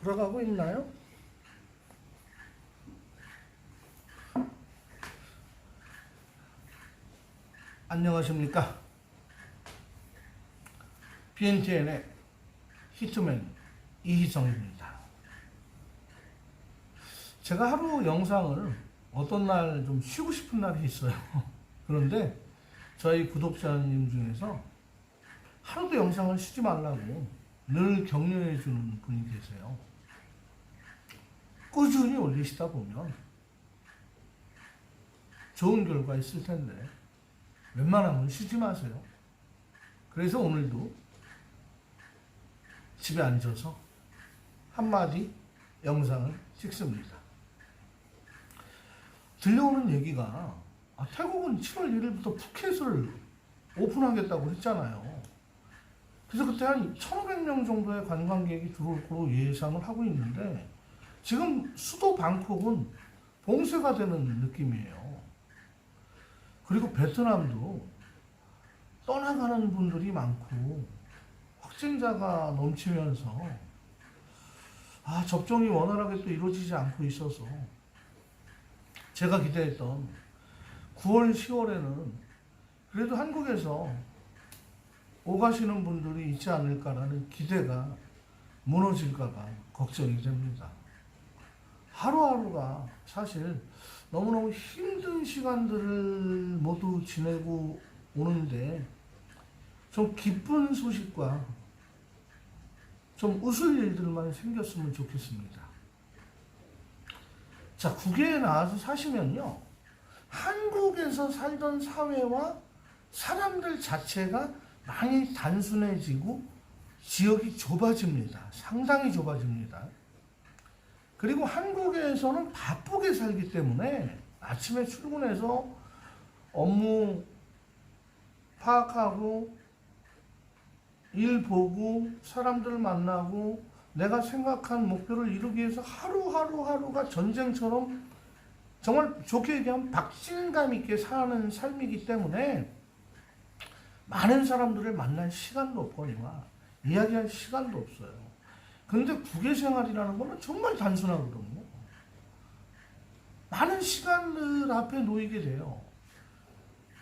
돌아가고 있나요? 안녕하십니까? BNTN의 히트맨 이희성입니다. 제가 하루 영상을 어떤 날 좀 쉬고 싶은 날이 있어요. 그런데 저희 구독자님 중에서 하루도 영상을 쉬지 말라고 늘 격려해 주는 분이 계세요. 꾸준히 올리시다 보면 좋은 결과 있을 텐데 웬만하면 쉬지 마세요. 그래서 오늘도 집에 앉아서 한마디 영상을 찍습니다. 들려오는 얘기가 태국은 7월 1일부터 푸켓을 오픈하겠다고 했잖아요. 그래서 그때 한 1,500명 정도의 관광객이 들어올 거로 예상을 하고 있는데 지금 수도 방콕은 봉쇄가 되는 느낌이에요. 그리고 베트남도 떠나가는 분들이 많고 확진자가 넘치면서 접종이 원활하게 또 이루어지지 않고 있어서 제가 기대했던 9월, 10월에는 그래도 한국에서 오가시는 분들이 있지 않을까라는 기대가 무너질까봐 걱정이 됩니다. 하루하루가 사실 너무너무 힘든 시간들을 모두 지내고 오는데 좀 기쁜 소식과 좀 웃을 일들만 생겼으면 좋겠습니다. 자, 국외에 나와서 사시면요, 한국에서 살던 사회와 사람들 자체가 많이 단순해지고 지역이 좁아집니다. 상당히 좁아집니다. 그리고 한국에서는 바쁘게 살기 때문에 아침에 출근해서 업무 파악하고 일 보고 사람들 만나고 내가 생각한 목표를 이루기 위해서 하루하루가 전쟁처럼 정말 좋게 얘기하면 박진감 있게 사는 삶이기 때문에 많은 사람들을 만날 시간도 없거니와 이야기할 시간도 없어요. 그런데 국외 생활이라는 거는 정말 단순하거든요. 많은 시간들 앞에 놓이게 돼요.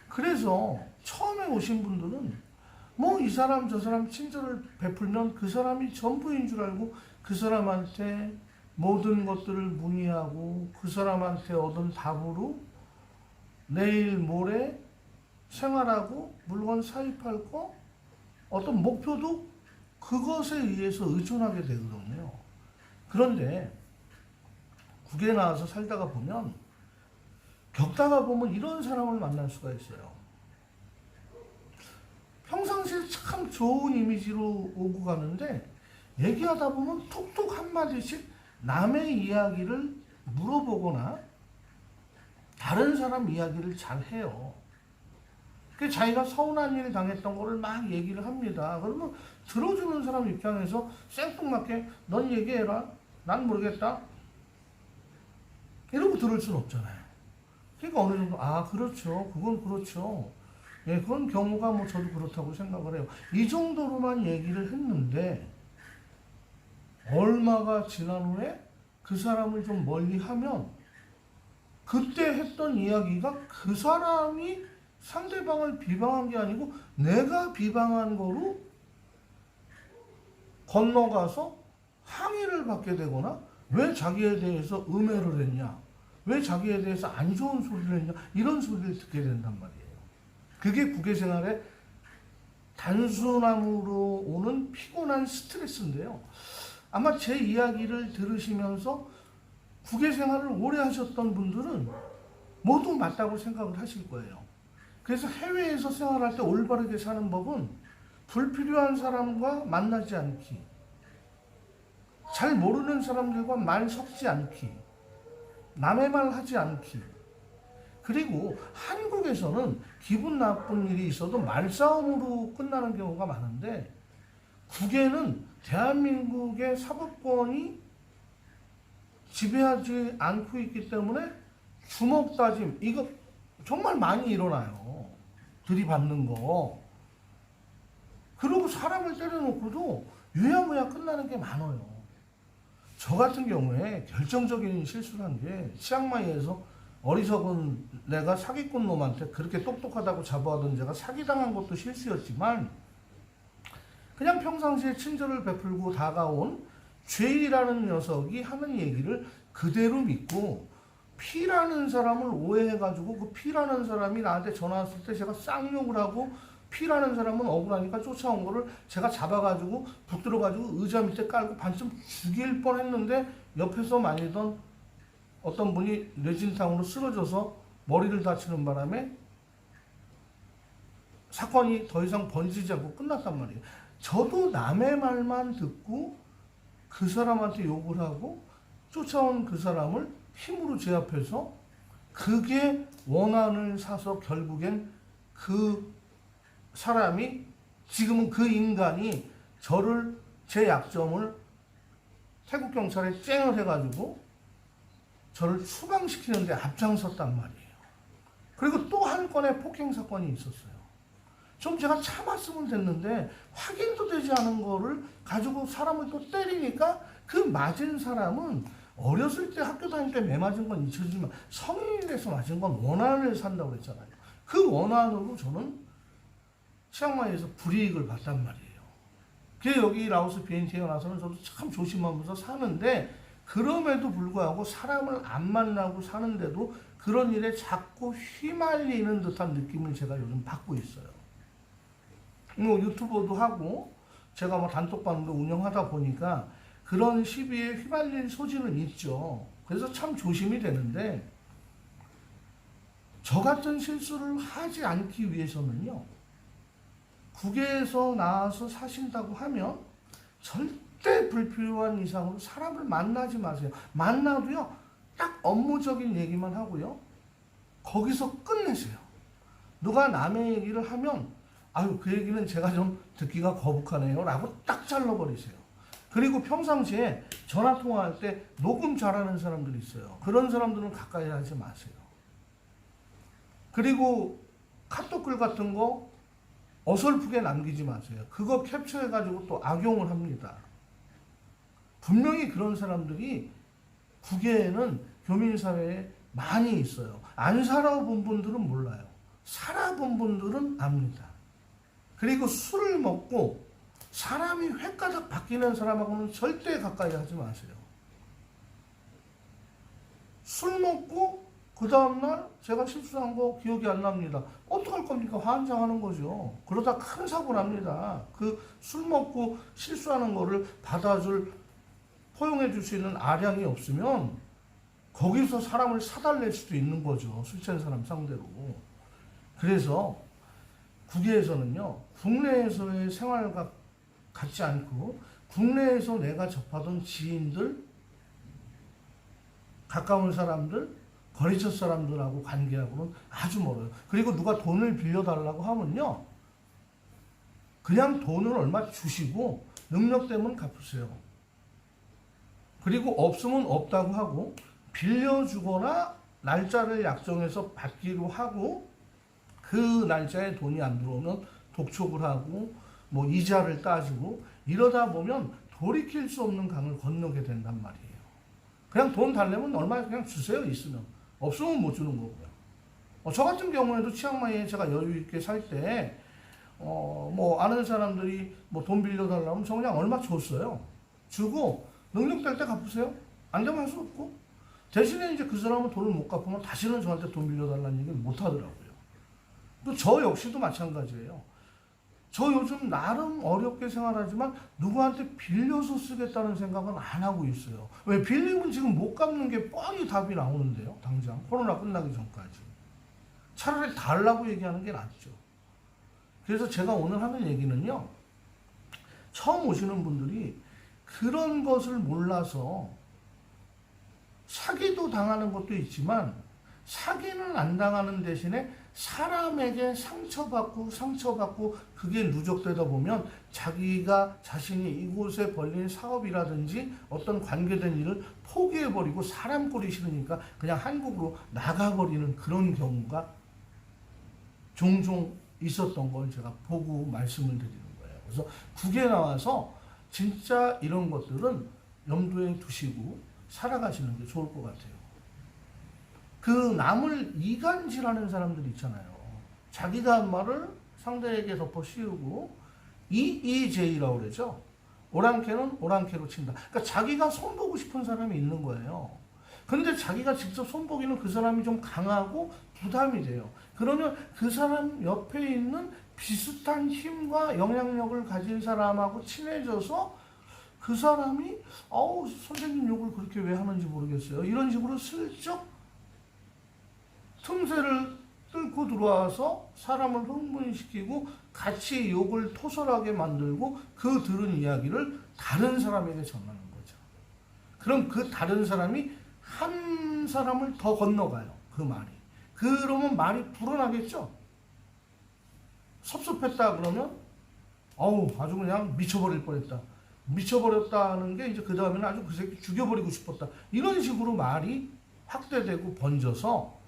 그래서 처음에 오신 분들은 이 사람 저 사람 친절을 베풀면 그 사람이 전부인 줄 알고 그 사람한테 모든 것들을 문의하고 그 사람한테 얻은 답으로 내일 모레 생활하고 물건 사입할 거 어떤 목표도 그것에 의해서 의존하게 되거든요. 그런데 국외에 나와서 살다가 보면 겪다가 보면 이런 사람을 만날 수가 있어요. 평상시에 참 좋은 이미지로 오고 가는데 얘기하다 보면 톡톡 한마디씩 남의 이야기를 물어보거나 다른 사람 이야기를 잘 해요. 자기가 서운한 일 당했던 거를 막 얘기를 합니다. 그러면 들어주는 사람 입장에서 생뚱맞게 넌 얘기해라. 난 모르겠다. 이러고 들을 수는 없잖아요. 그러니까 어느 정도 그렇죠. 그건 그렇죠. 예, 그런 경우가 저도 그렇다고 생각을 해요. 이 정도로만 얘기를 했는데 얼마가 지난 후에 그 사람을 좀 멀리 하면 그때 했던 이야기가 그 사람이 상대방을 비방한 게 아니고 내가 비방한 거로 건너가서 항의를 받게 되거나 왜 자기에 대해서 음해를 했냐, 왜 자기에 대해서 안 좋은 소리를 했냐, 이런 소리를 듣게 된단 말이에요. 그게 국외생활의 단순함으로 오는 피곤한 스트레스인데요. 아마 제 이야기를 들으시면서 국외생활을 오래 하셨던 분들은 모두 맞다고 생각을 하실 거예요. 그래서 해외에서 생활할 때 올바르게 사는 법은 불필요한 사람과 만나지 않기, 잘 모르는 사람들과 말 섞지 않기, 남의 말 하지 않기. 그리고 한국에서는 기분 나쁜 일이 있어도 말싸움으로 끝나는 경우가 많은데 국외는 대한민국의 사법권이 지배하지 않고 있기 때문에 주먹 다짐, 이거 정말 많이 일어나요. 들이받는 거. 그리고 사람을 때려놓고도 유야무야 끝나는 게 많아요. 저 같은 경우에 결정적인 실수를 한 게 치앙마이에서 어리석은 내가 사기꾼 놈한테 그렇게 똑똑하다고 자부하던 제가 사기당한 것도 실수였지만 그냥 평상시에 친절을 베풀고 다가온 죄이라는 녀석이 하는 얘기를 그대로 믿고 P라는 사람을 오해해가지고 그 P라는 사람이 나한테 전화 왔을 때 제가 쌍욕을 하고 P라는 사람은 억울하니까 쫓아온 거를 제가 잡아가지고 붙들어가지고 의자 밑에 깔고 반쯤 죽일 뻔했는데 옆에서 말리던 어떤 분이 뇌진탕으로 쓰러져서 머리를 다치는 바람에 사건이 더 이상 번지지 않고 끝났단 말이에요. 저도 남의 말만 듣고 그 사람한테 욕을 하고 쫓아온 그 사람을 힘으로 제압해서 그게 원한을 사서 결국엔 그 사람이 지금은 그 인간이 저를 제 약점을 태국 경찰에 쨍을 해가지고 저를 추방시키는데 앞장섰단 말이에요. 그리고 또 한 건의 폭행 사건이 있었어요. 좀 제가 참았으면 됐는데 확인도 되지 않은 거를 가지고 사람을 또 때리니까 그 맞은 사람은 어렸을 때 학교 다닐 때 매 맞은 건 잊혀지지만 성인이 돼서 맞은 건 원한을 산다고 그랬잖아요. 그 원한으로 저는 치앙마이에서 불이익을 봤단 말이에요. 그게 여기 라오스 비엔티에 나서는 저도 참 조심하면서 사는데 그럼에도 불구하고 사람을 안 만나고 사는데도 그런 일에 자꾸 휘말리는 듯한 느낌을 제가 요즘 받고 있어요. 뭐 유튜버도 하고 제가 뭐 단톡방도 운영하다 보니까 그런 시비에 휘말릴 소지는 있죠. 그래서 참 조심이 되는데 저 같은 실수를 하지 않기 위해서는요. 국외에서 나와서 사신다고 하면 절대 불필요한 이상으로 사람을 만나지 마세요. 만나도요. 딱 업무적인 얘기만 하고요. 거기서 끝내세요. 누가 남의 얘기를 하면 아유 그 얘기는 제가 좀 듣기가 거북하네요 라고 딱 잘라버리세요. 그리고 평상시에 전화 통화할 때 녹음 잘하는 사람들이 있어요. 그런 사람들은 가까이 하지 마세요. 그리고 카톡글 같은 거 어설프게 남기지 마세요. 그거 캡처해가지고 또 악용을 합니다. 분명히 그런 사람들이 국외에는 교민사회에 많이 있어요. 안 살아본 분들은 몰라요. 살아본 분들은 압니다. 그리고 술을 먹고 사람이 횟가닥 바뀌는 사람하고는 절대 가까이 하지 마세요. 술 먹고 그 다음날 제가 실수한 거 기억이 안 납니다. 어떡할 겁니까? 환장하는 거죠. 그러다 큰 사고 납니다. 그 술 먹고 실수하는 거를 받아줄, 포용해 줄 수 있는 아량이 없으면 거기서 사람을 사달랠 수도 있는 거죠. 술 취한 사람 상대로. 그래서 국외에서는요. 국내에서의 생활과 같지 않고 국내에서 내가 접하던 지인들, 가까운 사람들, 거래처 사람들하고 관계하고는 아주 멀어요. 그리고 누가 돈을 빌려달라고 하면요. 그냥 돈을 얼마 주시고 능력 되면 갚으세요. 그리고 없으면 없다고 하고 빌려주거나 날짜를 약정해서 받기로 하고 그 날짜에 돈이 안 들어오면 독촉을 하고 뭐 이자를 따지고 이러다 보면 돌이킬 수 없는 강을 건너게 된단 말이에요. 그냥 돈 달래면 얼마 그냥 주세요. 있으면. 없으면 못 주는 거고요. 저 같은 경우에도 치앙마이에 제가 여유 있게 살 때 뭐 아는 사람들이 뭐 돈 빌려달라면 저 그냥 얼마 줬어요. 주고 능력 될 때 갚으세요. 안 되면 할 수 없고. 대신에 이제 그 사람은 돈을 못 갚으면 다시는 저한테 돈 빌려달라는 얘기를 못 하더라고요. 또 저 역시도 마찬가지예요. 저 요즘 나름 어렵게 생활하지만 누구한테 빌려서 쓰겠다는 생각은 안 하고 있어요. 왜? 빌리면 지금 못 갚는 게 뻔히 답이 나오는데요. 당장 코로나 끝나기 전까지. 차라리 달라고 얘기하는 게 낫죠. 그래서 제가 오늘 하는 얘기는요. 처음 오시는 분들이 그런 것을 몰라서 사기도 당하는 것도 있지만 사기는 안 당하는 대신에 사람에게 상처받고 그게 누적되다 보면 자기가 자신이 이곳에 벌린 사업이라든지 어떤 관계된 일을 포기해버리고 사람 꼴이 싫으니까 그냥 한국으로 나가버리는 그런 경우가 종종 있었던 걸 제가 보고 말씀을 드리는 거예요. 그래서 국외에 나와서 진짜 이런 것들은 염두에 두시고 살아가시는 게 좋을 것 같아요. 그 남을 이간질하는 사람들 있잖아요. 자기가 한 말을 상대에게 덮어 씌우고 EEJ라고 그러죠. 오랑캐는 오랑캐로 친다. 그러니까 자기가 손보고 싶은 사람이 있는 거예요. 근데 자기가 직접 손보기는 그 사람이 좀 강하고 부담이 돼요. 그러면 그 사람 옆에 있는 비슷한 힘과 영향력을 가진 사람하고 친해져서 그 사람이 선생님 욕을 그렇게 왜 하는지 모르겠어요. 이런 식으로 슬쩍 틈새를 뚫고 들어와서 사람을 흥분시키고 같이 욕을 토설하게 만들고 그 들은 이야기를 다른 사람에게 전하는 거죠. 그럼 그 다른 사람이 한 사람을 더 건너가요. 그 말이. 그러면 말이 불어나겠죠. 섭섭했다 그러면 아주 그냥 미쳐버릴 뻔했다. 미쳐버렸다는 게 이제 그 다음에는 아주 그 새끼 죽여버리고 싶었다. 이런 식으로 말이 확대되고 번져서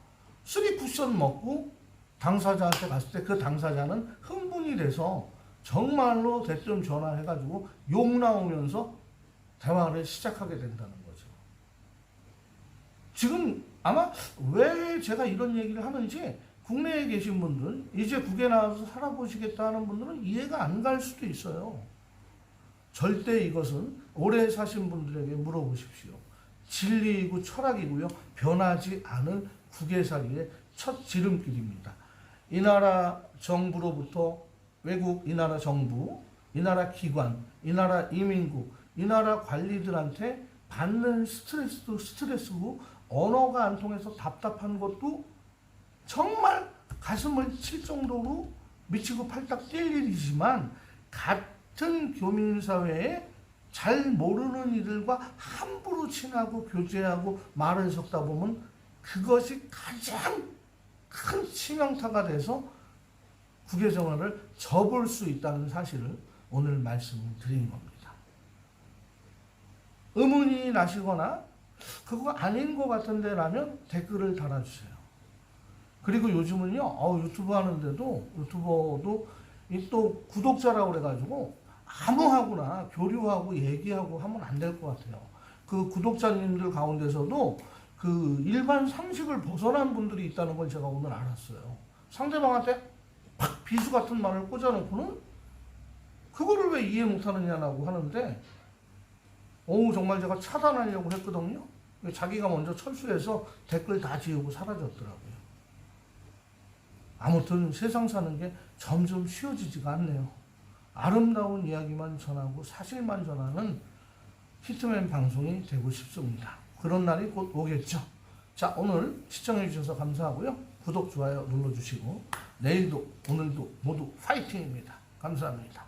쓰리 쿠션 먹고 당사자한테 갔을 때 그 당사자는 흥분이 돼서 정말로 대뜸 전화해가지고 욕 나오면서 대화를 시작하게 된다는 거죠. 지금 아마 왜 제가 이런 얘기를 하는지 국내에 계신 분들, 이제 국에 나와서 살아보시겠다 하는 분들은 이해가 안 갈 수도 있어요. 절대 이것은 오래 사신 분들에게 물어보십시오. 진리이고 철학이고요. 변하지 않을 국외살이의 첫 지름길입니다. 이 나라 정부로부터 외국 이 나라 정부, 이 나라 기관, 이 나라 이민국, 이 나라 관리들한테 받는 스트레스도 스트레스고 언어가 안 통해서 답답한 것도 정말 가슴을 칠 정도로 미치고 팔딱 뛸 일이지만 같은 교민사회에 잘 모르는 이들과 함부로 친하고 교제하고 말을 섞다 보면 그것이 가장 큰 치명타가 돼서 국외생활을 접을 수 있다는 사실을 오늘 말씀을 드린 겁니다. 의문이 나시거나 그거 아닌 것 같은데 라면 댓글을 달아주세요. 그리고 요즘은요 유튜브 하는데도 유튜버도 또 구독자라고 그래가지고 아무하고나 교류하고 얘기하고 하면 안 될 것 같아요. 그 구독자님들 가운데서도 그 일반 상식을 벗어난 분들이 있다는 걸 제가 오늘 알았어요. 상대방한테 팍 비수 같은 말을 꽂아놓고는 그거를 왜 이해 못하느냐고 하는데 정말 제가 차단하려고 했거든요. 자기가 먼저 철수해서 댓글 다 지우고 사라졌더라고요. 아무튼 세상 사는 게 점점 쉬워지지가 않네요. 아름다운 이야기만 전하고 사실만 전하는 히트맨 방송이 되고 싶습니다. 그런 날이 곧 오겠죠. 자, 오늘 시청해 주셔서 감사하고요. 구독, 좋아요 눌러주시고 내일도 오늘도 모두 파이팅입니다. 감사합니다.